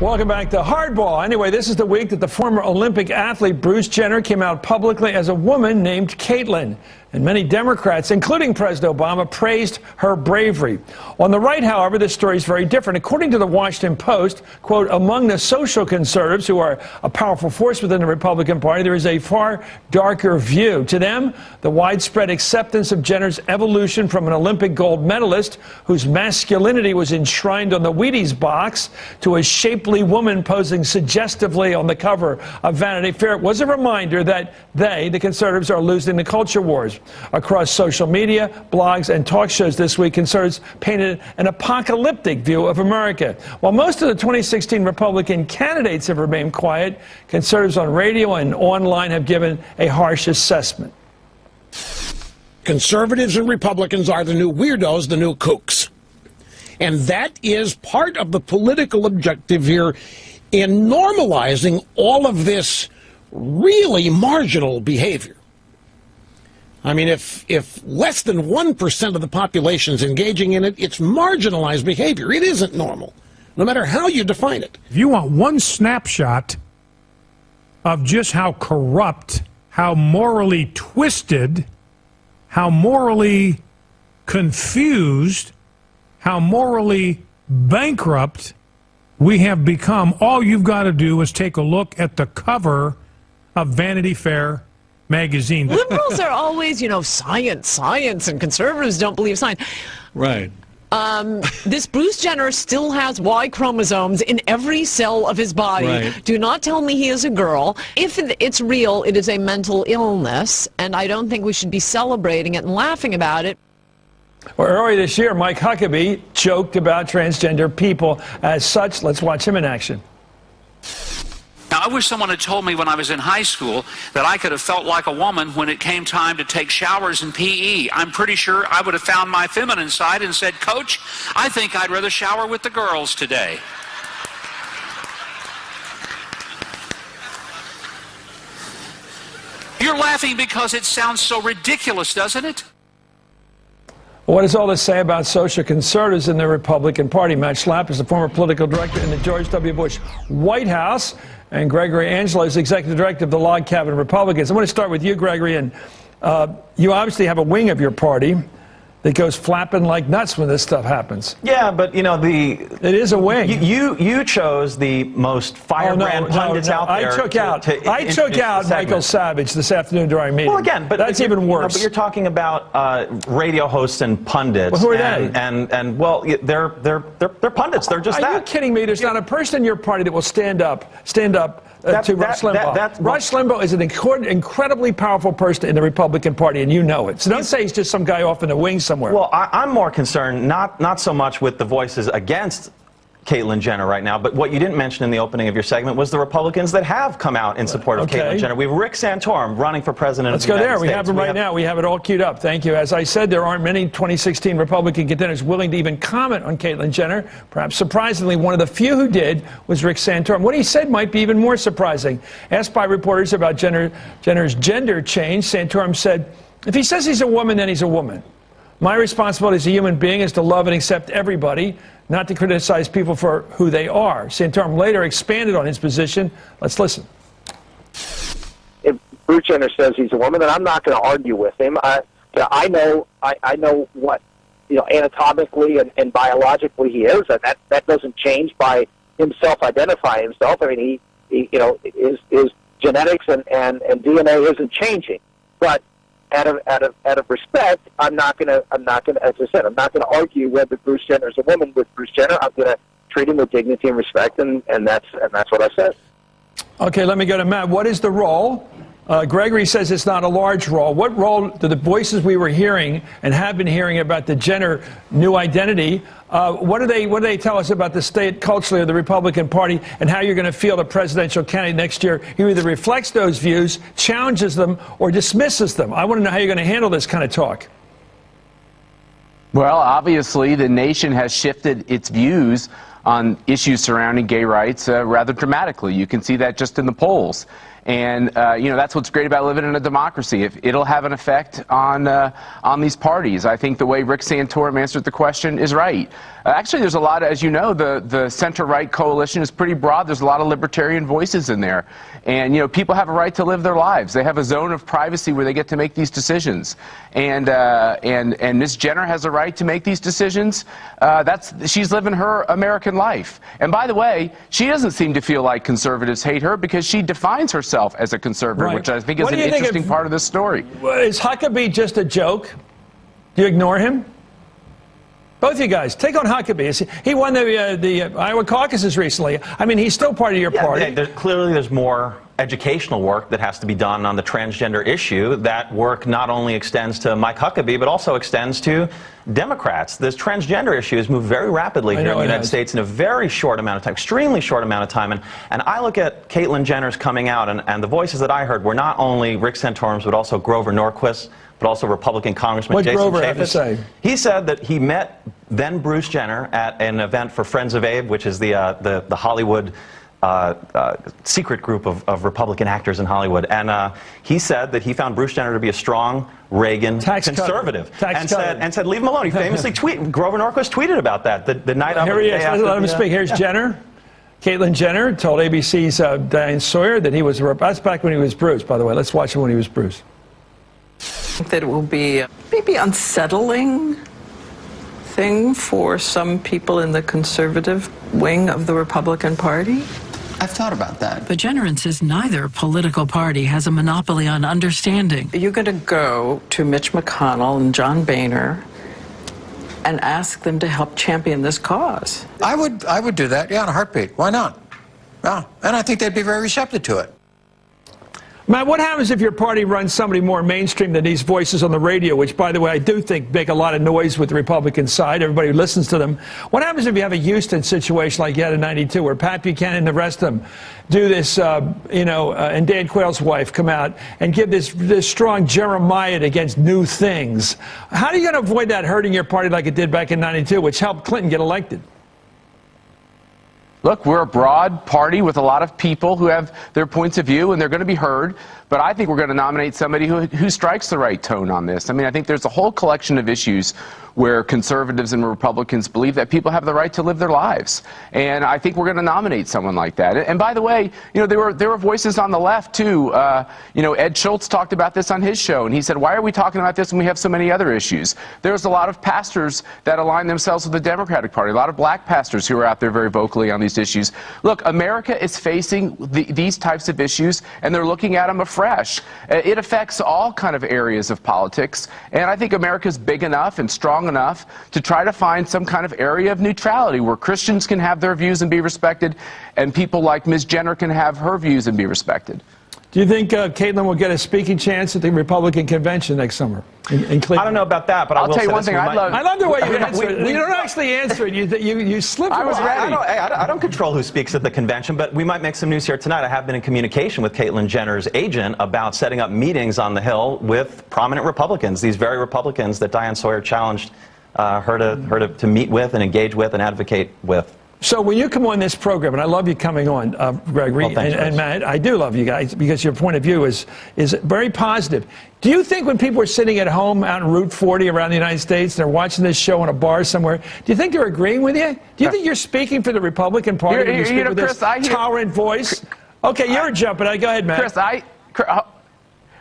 Welcome back to Hardball. Anyway, this is the week that the former Olympic athlete Bruce Jenner came out publicly as a woman named Caitlyn. And many Democrats, including President Obama, praised her bravery. On the right, however, this story is very different. According to the Washington Post, quote, among the social conservatives who are a powerful force within the Republican Party, there is a far darker view. To them, the widespread acceptance of Jenner's evolution from an Olympic gold medalist whose masculinity was enshrined on the Wheaties box to a shapely woman posing suggestively on the cover of Vanity Fair was a reminder that they, the conservatives, are losing the culture wars. Across social media, blogs, and talk shows this week, conservatives painted an apocalyptic view of America. While most of the 2016 Republican candidates have remained quiet, conservatives on radio and online have given a harsh assessment. Conservatives and Republicans are the new weirdos, the new kooks. And that is part of the political objective here in normalizing all of this really marginal behavior. I mean, if less than 1% of the population is engaging in it, it's marginalized behavior. It isn't normal, no matter how you define it. If you want one snapshot of just how corrupt, how morally twisted, how morally confused, how morally bankrupt we have become, all you've got to do is take a look at the cover of Vanity Fair magazine. Liberals are always, science, and conservatives don't believe science. Right. This Bruce Jenner still has Y chromosomes in every cell of his body. Right. Do not tell me he is a girl. If it's real, it is a mental illness, and I don't think we should be celebrating it and laughing about it. Well, earlier this year, Mike Huckabee joked about transgender people as such. Let's watch him in action. Now, I wish someone had told me when I was in high school that I could have felt like a woman when it came time to take showers in PE. I'm pretty sure I would have found my feminine side and said, Coach, I think I'd rather shower with the girls today. You're laughing because it sounds so ridiculous, doesn't it? What does all this say about social conservatives in the Republican Party? Matt Schapp is the former political director in the George W. Bush White House, and Gregory Angelo is executive director of the Log Cabin Republicans. I want to start with you, Gregory, and you obviously have a wing of your party that goes flapping like nuts when this stuff happens. Yeah, but it is a wing. You chose the most firebrand pundits out there. I took out Michael Savage this afternoon during our meeting. Well, again, but that's even worse. But you're talking about radio hosts and pundits. Well, who are they? And well, they're pundits. They're just that. Are you kidding me? There's not a person in your party that will stand up to Rush Limbaugh. Rush Limbaugh is an incredibly powerful person in the Republican Party, and you know it. So don't say he's just some guy off in the wings somewhere. Well, I'm more concerned not so much with the voices against Caitlyn Jenner right now, but what you didn't mention in the opening of your segment was the Republicans that have come out in support of Caitlyn Jenner. We have Rick Santorum running for president of the United States. Let's go there. We have him right now. We have it all queued up. Thank you. As I said, there aren't many 2016 Republican contenders willing to even comment on Caitlyn Jenner. Perhaps surprisingly, one of the few who did was Rick Santorum. What he said might be even more surprising. Asked by reporters about Jenner's gender change, Santorum said, if he says he's a woman, then he's a woman. My responsibility as a human being is to love and accept everybody, not to criticize people for who they are. Santorum later expanded on his position. Let's listen. If Bruce Jenner says he's a woman, then I'm not going to argue with him. I know what anatomically and biologically he is, and that doesn't change by him self-identifying himself. I mean, his genetics and DNA isn't changing, but out of respect, I'm not gonna, as I said, I'm not gonna argue whether Bruce Jenner is a woman with Bruce Jenner. I'm gonna treat him with dignity and respect, and that's what I said. Okay, let me go to Matt. What is the role? Gregory says it's not a large role. What role do the voices we were hearing and have been hearing about the Jenner new identity? What do they tell us about the state culturally of the Republican Party and how you're going to feel the presidential candidate next year? He either reflects those views, challenges them, or dismisses them. I want to know how you're going to handle this kind of talk. Well, obviously, the nation has shifted its views on issues surrounding gay rights rather dramatically. You can see that just in the polls. And you know, that's what's great about living in a democracy. It'll have an effect on these parties. I think the way Rick Santorum answered the question is right. Actually, there's a lot of, as you know, the center-right coalition is pretty broad. There's a lot of libertarian voices in there. And, you know, people have a right to live their lives. They have a zone of privacy where they get to make these decisions. And Ms. Jenner has a right to make these decisions. She's living her American life. And by the way, she doesn't seem to feel like conservatives hate her because she defines herself as a conservative, Right. which I think is an interesting part of this story. Is Huckabee just a joke? Do you ignore him? Both of you guys, take on Huckabee. He won the Iowa caucuses recently. I mean, he's still part of your party. Clearly, there's more educational work that has to be done on the transgender issue. That work not only extends to Mike Huckabee, but also extends to Democrats. This transgender issue has moved very rapidly here in the United States in a very short amount of time, extremely short amount of time. And I look at Caitlyn Jenner's coming out, and the voices that I heard were not only Rick Santorum's, but also Grover Norquist, but also Republican Congressman Jason Grover have to Chaffetz. say? He said that he met then Bruce Jenner at an event for Friends of Abe, which is the Hollywood secret group of Republican actors in Hollywood. And he said that he found Bruce Jenner to be a strong Reagan conservative. And said, leave him alone. He famously tweeted, Grover Norquist tweeted about that the night of Here he is. Let him speak. Here's Jenner. Caitlyn Jenner told ABC's Diane Sawyer that he was, that's back when he was Bruce, by the way. Let's watch him when he was Bruce. I think that it will be maybe unsettling thing for some people in the conservative wing of the Republican Party. I've thought about that. But Jenner insists neither political party has a monopoly on understanding. You're going to go to Mitch McConnell and John Boehner and ask them to help champion this cause. I would do that, yeah, in a heartbeat. Why not? Yeah, and I think they'd be very receptive to it. Matt, what happens if your party runs somebody more mainstream than these voices on the radio, which, by the way, I do think make a lot of noise with the Republican side, everybody who listens to them? What happens if you have a Houston situation like you had in '92, where Pat Buchanan and the rest of them do this, and Dan Quayle's wife come out and give this strong Jeremiah against new things? How are you going to avoid that hurting your party like it did back in '92, which helped Clinton get elected? Look, we're a broad party with a lot of people who have their points of view, and they're going to be heard. But I think we're going to nominate somebody who strikes the right tone on this. I mean, I think there's a whole collection of issues where conservatives and Republicans believe that people have the right to live their lives. And I think we're going to nominate someone like that. And by the way, you know, there were voices on the left, too. You know, Ed Schultz talked about this on his show, and he said, why are we talking about this when we have so many other issues? There's a lot of pastors that align themselves with the Democratic Party, a lot of black pastors who are out there very vocally on these issues. Look, America is facing these types of issues, and they're looking at them afresh. It affects all kind of areas of politics, and I think America's big enough and strong enough to try to find some kind of area of neutrality where Christians can have their views and be respected, and people like Ms. Jenner can have her views and be respected. Do you think Caitlyn will get a speaking chance at the Republican convention next summer in Cleveland? I don't know about that, but I'll tell you one thing. I love the way you answer it. You don't actually answer it. You slip. I was ready. I don't control who speaks at the convention, but we might make some news here tonight. I have been in communication with Caitlyn Jenner's agent about setting up meetings on the Hill with prominent Republicans, these very Republicans that Diane Sawyer challenged her to meet with and engage with and advocate with. So when you come on this program, and I love you coming on, Gregory, well, thanks, and Matt, I do love you guys because your point of view is very positive. Do you think when people are sitting at home out in Route 40 around the United States, they're watching this show in a bar somewhere, do you think they're agreeing with you? Do you think you're speaking for the Republican Party when you speak with this tolerant voice? Okay, you're jumping. Go ahead, Matt.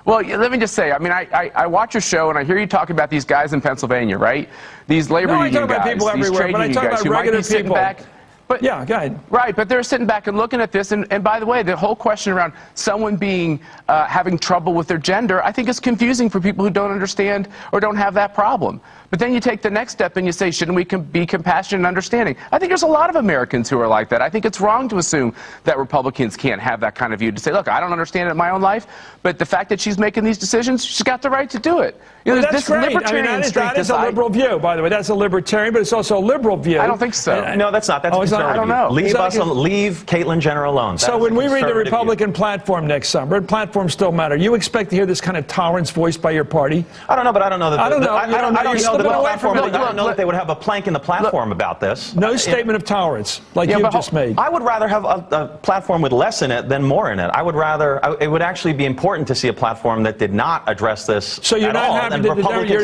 Well, let me just say, I mean, I watch your show and I hear you talk about these guys in Pennsylvania, right? These labor union guys, these trade union guys who might be sitting back. But, yeah, go ahead. Right, but they're sitting back and looking at this, and by the way, the whole question around someone being having trouble with their gender, I think is confusing for people who don't understand or don't have that problem. But then you take the next step and you say, shouldn't we be compassionate and understanding? I think there's a lot of Americans who are like that. I think it's wrong to assume that Republicans can't have that kind of view, to say, look, I don't understand it in my own life, but the fact that she's making these decisions, she's got the right to do it. You know, well, that's great. I mean, that is a liberal view, by the way. That's a libertarian, but it's also a liberal view. I don't think so. No, that's not. That's I don't know. Leave Caitlyn Jenner alone. So when we read the Republican platform next summer, and platforms still matter, you expect to hear this kind of tolerance voiced by your party? I don't know, but I don't know that. I don't know. I don't know that they would have a plank in the platform about this. No statement of tolerance like you just made. I would rather have a platform with less in it than more in it. I would rather. It would actually be important to see a platform that did not address this. So you're not happy that you're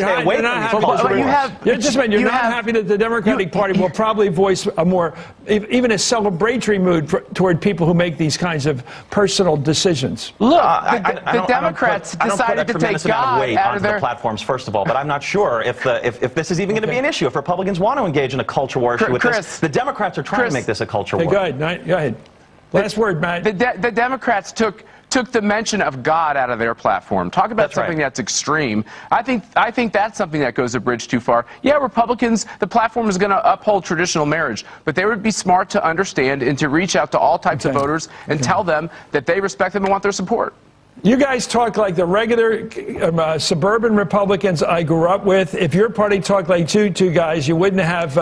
not happy that the Democratic Party will probably voice a more, even a celebratory mood toward people who make these kinds of personal decisions. Look, the Democrats decided to take God out of their platforms, first of all, but I'm not sure if this is even going to be an issue. If Republicans want to engage in a culture war issue with this, the Democrats are trying to make this a culture war. Go ahead. Last word, Matt. The Democrats took the mention of God out of their platform. Talk about something that's extreme. I think that's something that goes a bridge too far. Yeah, Republicans, the platform is going to uphold traditional marriage, but they would be smart to understand and to reach out to all types of voters and tell them that they respect them and want their support. You guys talk like the regular suburban Republicans I grew up with. If your party talked like two guys, you wouldn't have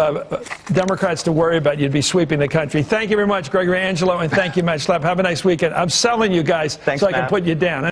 Democrats to worry about. You'd be sweeping the country. Thank you very much, Gregory Angelo, and thank you, Matt Schapp. Have a nice weekend. I'm selling you guys so I can put you down.